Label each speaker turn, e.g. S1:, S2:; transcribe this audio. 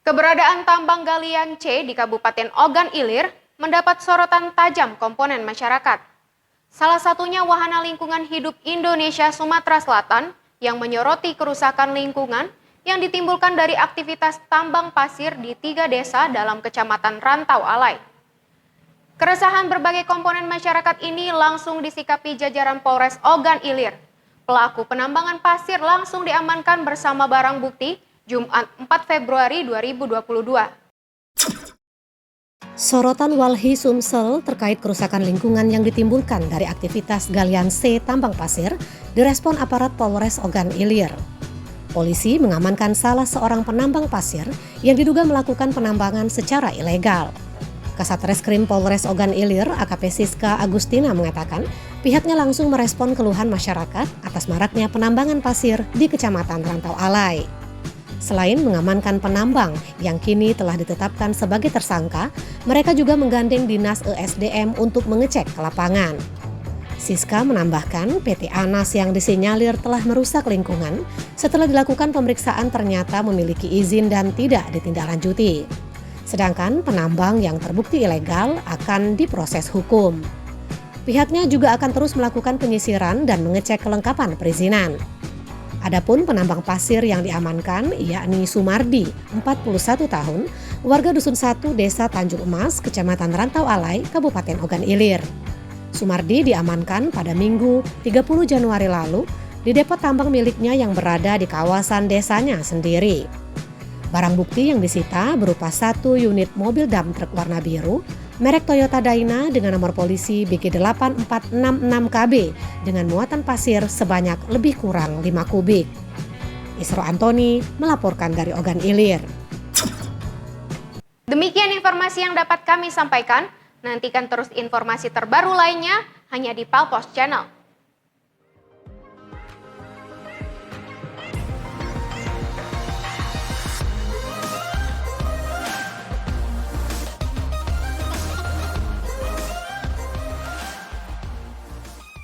S1: Keberadaan tambang galian C di Kabupaten Ogan Ilir mendapat sorotan tajam komponen masyarakat. Salah satunya Wahana Lingkungan Hidup Indonesia Sumatera Selatan yang menyoroti kerusakan lingkungan yang ditimbulkan dari aktivitas tambang pasir di 3 desa dalam Kecamatan Rantau Alai. Keresahan berbagai komponen masyarakat ini langsung disikapi jajaran Polres Ogan Ilir. Pelaku penambangan pasir langsung diamankan bersama barang bukti Jumat 4 Februari 2022.
S2: Sorotan Walhi Sumsel terkait kerusakan lingkungan yang ditimbulkan dari aktivitas galian C tambang pasir direspon aparat Polres Ogan Ilir. Polisi mengamankan salah seorang penambang pasir yang diduga melakukan penambangan secara ilegal. Kasat Reskrim Polres Ogan Ilir, AKP Siska Agustina mengatakan pihaknya langsung merespon keluhan masyarakat atas maraknya penambangan pasir di Kecamatan Rantau Alai. Selain mengamankan penambang yang kini telah ditetapkan sebagai tersangka, mereka juga menggandeng Dinas ESDM untuk mengecek ke lapangan. Siska menambahkan PT Anas yang disinyalir telah merusak lingkungan setelah dilakukan pemeriksaan ternyata memiliki izin dan tidak ditindaklanjuti. Sedangkan penambang yang terbukti ilegal akan diproses hukum. Pihaknya juga akan terus melakukan penyisiran dan mengecek kelengkapan perizinan. Adapun penambang pasir yang diamankan yakni Sumardi, 41 tahun, warga Dusun 1 Desa Tanjung Emas, Kecamatan Rantau Alai, Kabupaten Ogan Ilir. Sumardi diamankan pada Minggu 30 Januari lalu di depo tambang miliknya yang berada di kawasan desanya sendiri. Barang bukti yang disita berupa 1 unit mobil dump truk warna biru, merek Toyota Dyna dengan nomor polisi BG8466KB dengan muatan pasir sebanyak lebih kurang 5 kubik. Isro Antoni melaporkan dari Ogan Ilir.
S1: Demikian informasi yang dapat kami sampaikan. Nantikan terus informasi terbaru lainnya hanya di Palpos Channel.